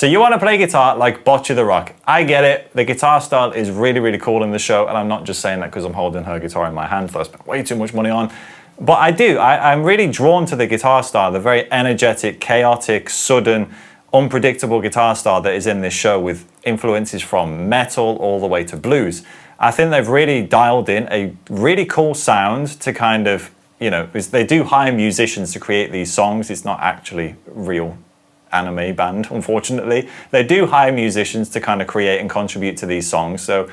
So you want to play guitar like Bocchi the Rock. I get it. The guitar style is really, really cool in the show, and I'm not just saying that because I'm holding her guitar in my hand that I spent way too much money on. But I do. I'm really drawn to the guitar style, the very energetic, chaotic, sudden, unpredictable guitar style that is in this show with influences from metal all the way to blues. I think they've really dialed in a really cool sound to kind of, you know, they do hire musicians to create these songs. It's not actually real anime band, unfortunately. They do hire musicians to kind of create and contribute to these songs. So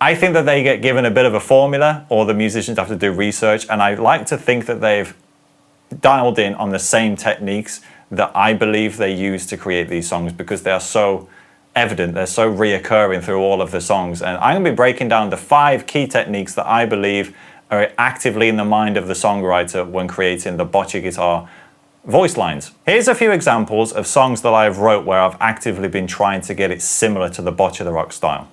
I think that they get given a bit of a formula, or the musicians have to do research, and I like to think that they've dialed in on the same techniques that I believe they use to create these songs, because they are so evident, they're so reoccurring through all of the songs. And I'm going to be breaking down the 5 key techniques that I believe are actively in the mind of the songwriter when creating the Bocchi guitar voice lines. Here's a few examples of songs that I've wrote where I've actively been trying to get it similar to the Bocchi the Rock style.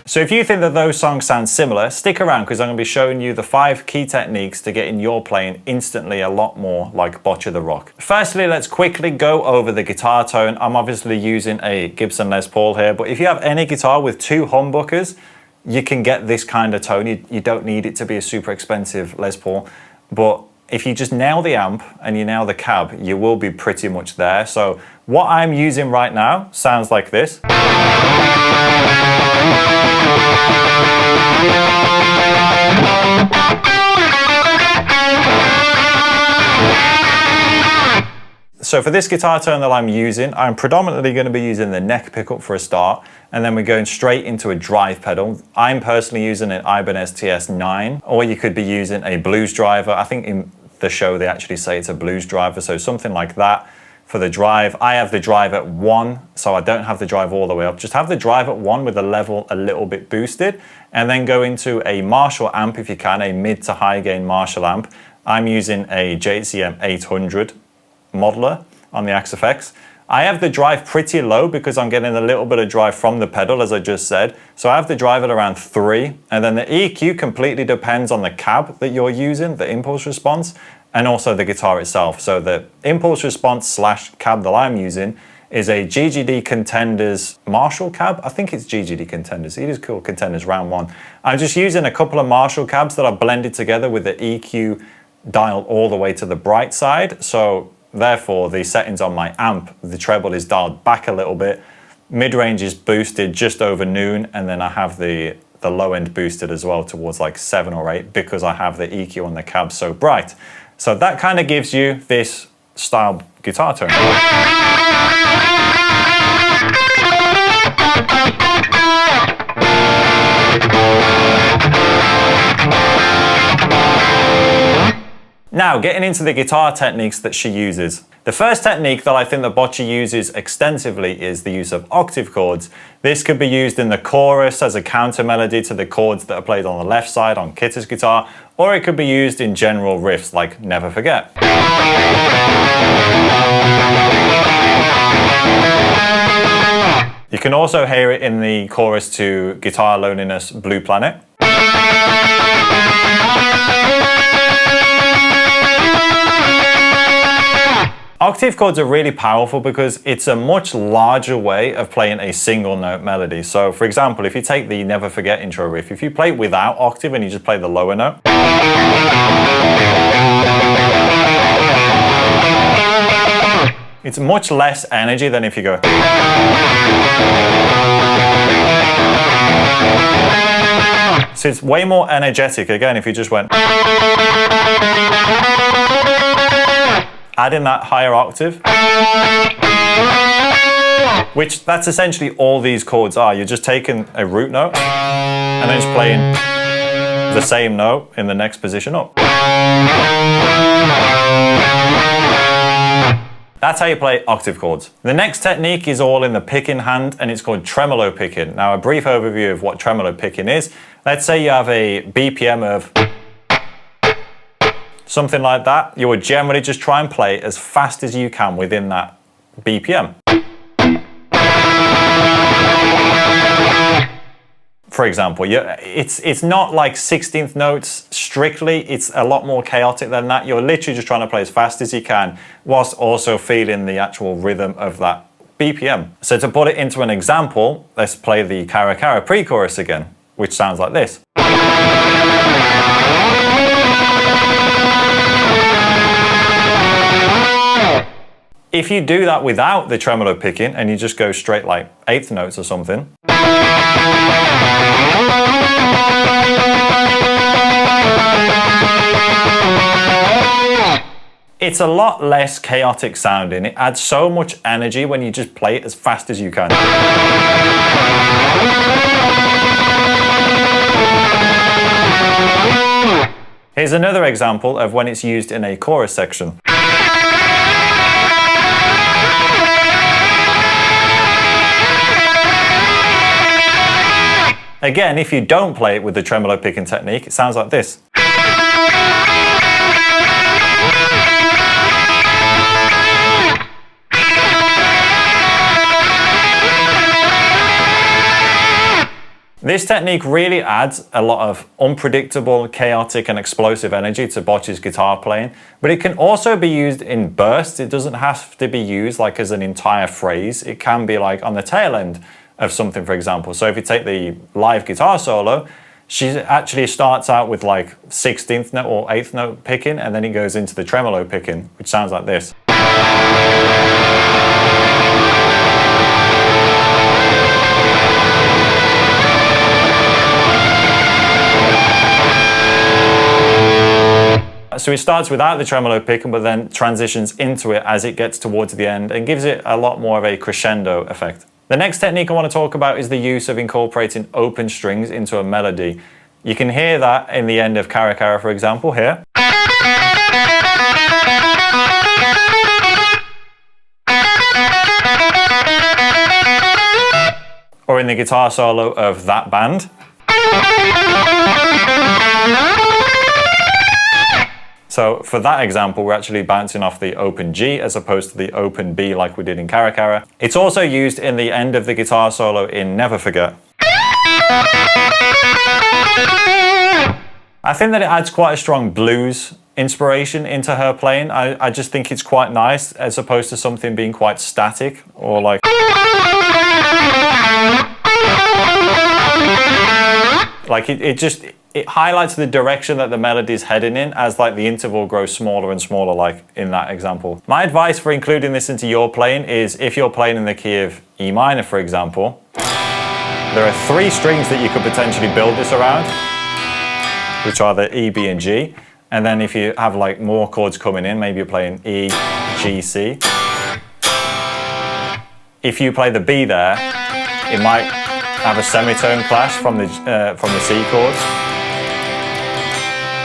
So if you think that those songs sound similar, stick around because I'm going to be showing you the 5 key techniques to getting your playing instantly a lot more like Bocchi the Rock. Firstly, let's quickly go over the guitar tone. I'm obviously using a Gibson Les Paul here, but if you have any guitar with 2 humbuckers, you can get this kind of tone. You don't need it to be a super expensive Les Paul, but if you just nail the amp and you nail the cab, you will be pretty much there. So what I'm using right now sounds like this. So for this guitar tone that I'm using, I'm predominantly going to be using the neck pickup for a start, and then we're going straight into a drive pedal. I'm personally using an Ibanez TS9, or you could be using a blues driver. I think in the show they actually say it's a blues driver, so something like that. For the drive, I have the drive at 1, so I don't have the drive all the way up. Just have the drive at 1 with the level a little bit boosted, and then go into a Marshall amp if you can, a mid to high gain Marshall amp. I'm using a JCM 800 modeler on the Axe-Fx. I have the drive pretty low because I'm getting a little bit of drive from the pedal, as I just said. So I have the drive at around 3, and then the EQ completely depends on the cab that you're using, the impulse response, and also the guitar itself. So the impulse response / cab that I'm using is a GGD Contenders Marshall cab. I think it's GGD Contenders. It is cool, Contenders round 1. I'm just using a couple of Marshall cabs that are blended together with the EQ dialed all the way to the bright side. So therefore, the settings on my amp, the treble is dialed back a little bit, mid-range is boosted just over noon, and then I have the low end boosted as well towards like 7 or 8 because I have the EQ on the cab so bright. So that kind of gives you this style guitar tone. Now, getting into the guitar techniques that she uses. The first technique that I think that Bocchi uses extensively is the use of octave chords. This could be used in the chorus as a counter melody to the chords that are played on the left side on Kitty's guitar, or it could be used in general riffs like Never Forget. You can also hear it in the chorus to Guitar Loneliness Blue Planet. Octave chords are really powerful because it's a much larger way of playing a single note melody. So for example, if you take the Never Forget intro riff, if you play it without octave and you just play the lower note, it's much less energy than if you go. So it's way more energetic, again, if you just went. Add in that higher octave, which that's essentially all these chords are. You're just taking a root note and then just playing the same note in the next position up. That's how you play octave chords. The next technique is all in the picking hand, and it's called tremolo picking. Now, a brief overview of what tremolo picking is. Let's say you have a BPM of something like that. You would generally just try and play as fast as you can within that BPM. For example, it's not like 16th notes strictly, it's a lot more chaotic than that. You're literally just trying to play as fast as you can whilst also feeling the actual rhythm of that BPM. So to put it into an example, let's play the Cara Cara pre-chorus again, which sounds like this. If you do that without the tremolo picking and you just go straight like 8th notes or something, it's a lot less chaotic sounding. It adds so much energy when you just play it as fast as you can. Here's another example of when it's used in a chorus section. Again, if you don't play it with the tremolo picking technique, it sounds like this. This technique really adds a lot of unpredictable, chaotic and explosive energy to Bocchi's guitar playing, but it can also be used in bursts. It doesn't have to be used like as an entire phrase. It can be like on the tail end of something, for example. So if you take the live guitar solo, she actually starts out with like 16th note or 8th note picking, and then it goes into the tremolo picking, which sounds like this. So it starts without the tremolo picking, but then transitions into it as it gets towards the end and gives it a lot more of a crescendo effect. The next technique I want to talk about is the use of incorporating open strings into a melody. You can hear that in the end of Cara Cara, for example, here. Or in the guitar solo of That Band. So for that example, we're actually bouncing off the open G as opposed to the open B like we did in Cara Cara. It's also used in the end of the guitar solo in Never Forget. I think that it adds quite a strong blues inspiration into her playing. I just think it's quite nice as opposed to something being quite static or like... Like it highlights the direction that the melody is heading in as like the interval grows smaller and smaller, like in that example. My advice for including this into your playing is if you're playing in the key of E minor, for example, there are 3 strings that you could potentially build this around, which are the E, B, and G. And then if you have like more chords coming in, maybe you're playing E, G, C. If you play the B there, it might have a semitone clash from the C chord.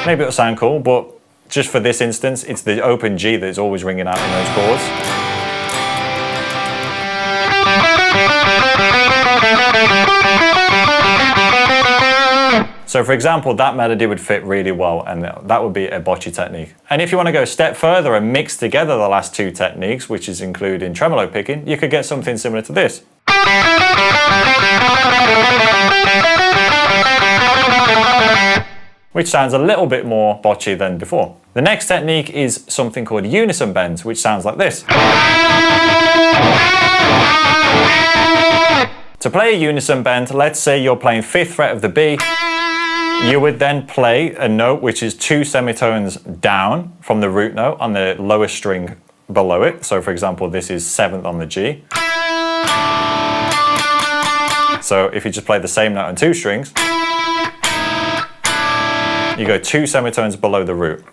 Maybe it'll sound cool, but just for this instance, it's the open G that's always ringing out in those chords. So for example, that melody would fit really well, and that would be a Bocchi technique. And if you want to go a step further and mix together the last 2 techniques, which is including tremolo picking, you could get something similar to this. Which sounds a little bit more Bocchi than before. The next technique is something called unison bends, which sounds like this. To play a unison bend, let's say you're playing 5th fret of the B, you would then play a note which is 2 semitones down from the root note on the lowest string below it. So for example, this is 7th on the G. So if you just play the same note on 2 strings, you go 2 semitones below the root,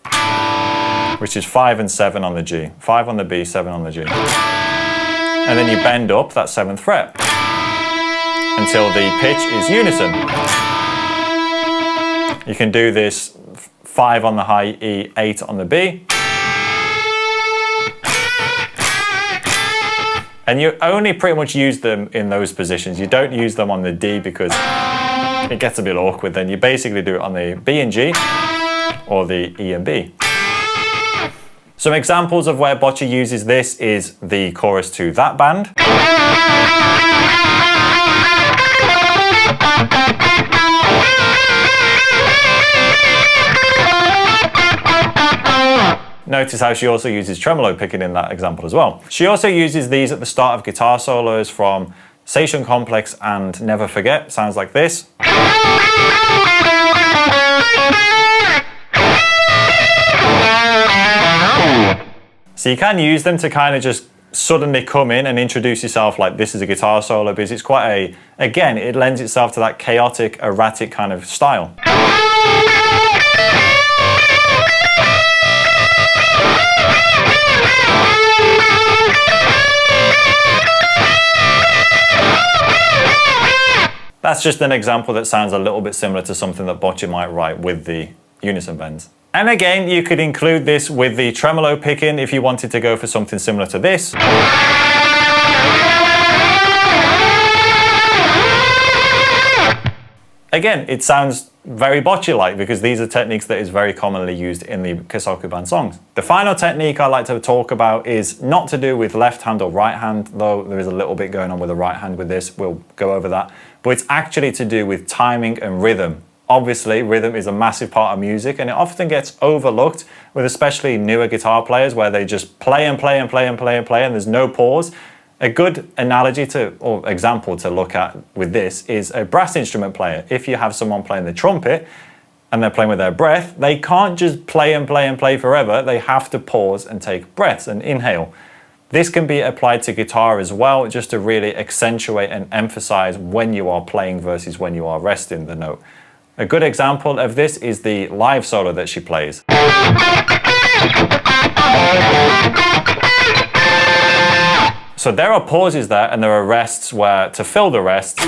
which is 5 and 7 on the G. 5 on the B, 7 on the G. And then you bend up that 7th fret until the pitch is unison. You can do this 5 on the high E, 8 on the B. And you only pretty much use them in those positions. You don't use them on the D because it gets a bit awkward. Then you basically do it on the B and G or the E and B. Some examples of where Bocchi uses this is the chorus to That Band. Notice how she also uses tremolo picking in that example as well. She also uses these at the start of guitar solos from Station Complex and Never Forget. Sounds like this. So you can use them to kind of just suddenly come in and introduce yourself like this is a guitar solo, because it's quite a, again, it lends itself to that chaotic, erratic kind of style. That's just an example that sounds a little bit similar to something that Bocchi might write with the unison bends. And again, you could include this with the tremolo picking if you wanted to go for something similar to this. Again, it sounds very Bocchi-like because these are techniques that is very commonly used in the Kesoku band songs. The final technique I like to talk about is not to do with left hand or right hand, though there is a little bit going on with the right hand with this. We'll go over that. But it's actually to do with timing and rhythm. Obviously, rhythm is a massive part of music, and it often gets overlooked with especially newer guitar players where they just play and play and play and play and play and there's no pause. A good analogy to, or example to look at with this is a brass instrument player. If you have someone playing the trumpet and they're playing with their breath, they can't just play and play and play forever. They have to pause and take breaths and inhale. This can be applied to guitar as well, just to really accentuate and emphasize when you are playing versus when you are resting the note. A good example of this is the live solo that she plays. So there are pauses there and there are rests where to fill the rests,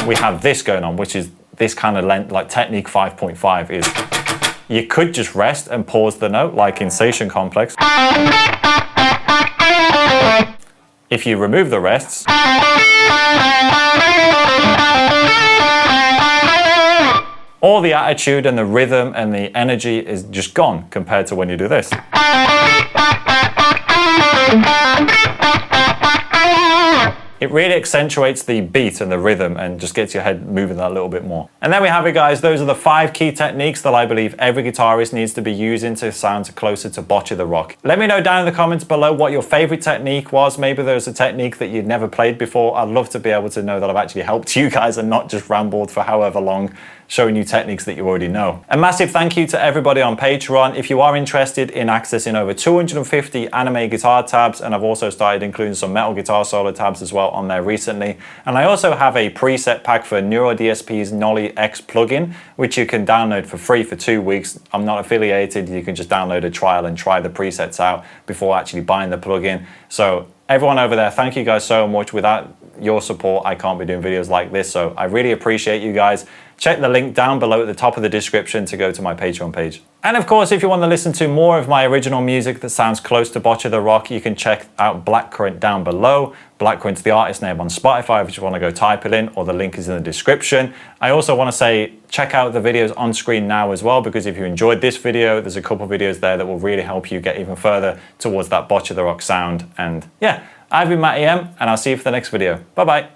we have this going on, which is this kind of length, like technique 5.5 is you could just rest and pause the note like in Station Complex. If you remove the rests, all the attitude and the rhythm and the energy is just gone compared to when you do this. It really accentuates the beat and the rhythm and just gets your head moving that little bit more. And there we have it, guys. Those are the 5 key techniques that I believe every guitarist needs to be using to sound closer to Bocchi the Rock. Let me know down in the comments below what your favorite technique was. Maybe there's a technique that you'd never played before. I'd love to be able to know that I've actually helped you guys and not just rambled for however long showing you techniques that you already know. A massive thank you to everybody on Patreon. If you are interested in accessing over 250 anime guitar tabs, and I've also started including some metal guitar solo tabs as well on there recently. And I also have a preset pack for Neuro DSP's Nolly X plugin, which you can download for free for 2 weeks. I'm not affiliated. You can just download a trial and try the presets out before actually buying the plugin. So everyone over there, thank you guys so much. Without your support, I can't be doing videos like this. So I really appreciate you guys. Check the link down below at the top of the description to go to my Patreon page. And of course, if you want to listen to more of my original music that sounds close to Bocchi the Rock, you can check out Blackcurrant down below. Blackcurrant's the artist name on Spotify if you want to go type it in, or the link is in the description. I also want to say, check out the videos on screen now as well, because if you enjoyed this video, there's a couple videos there that will really help you get even further towards that Bocchi the Rock sound. And yeah, I've been MattyyyM, and I'll see you for the next video. Bye-bye.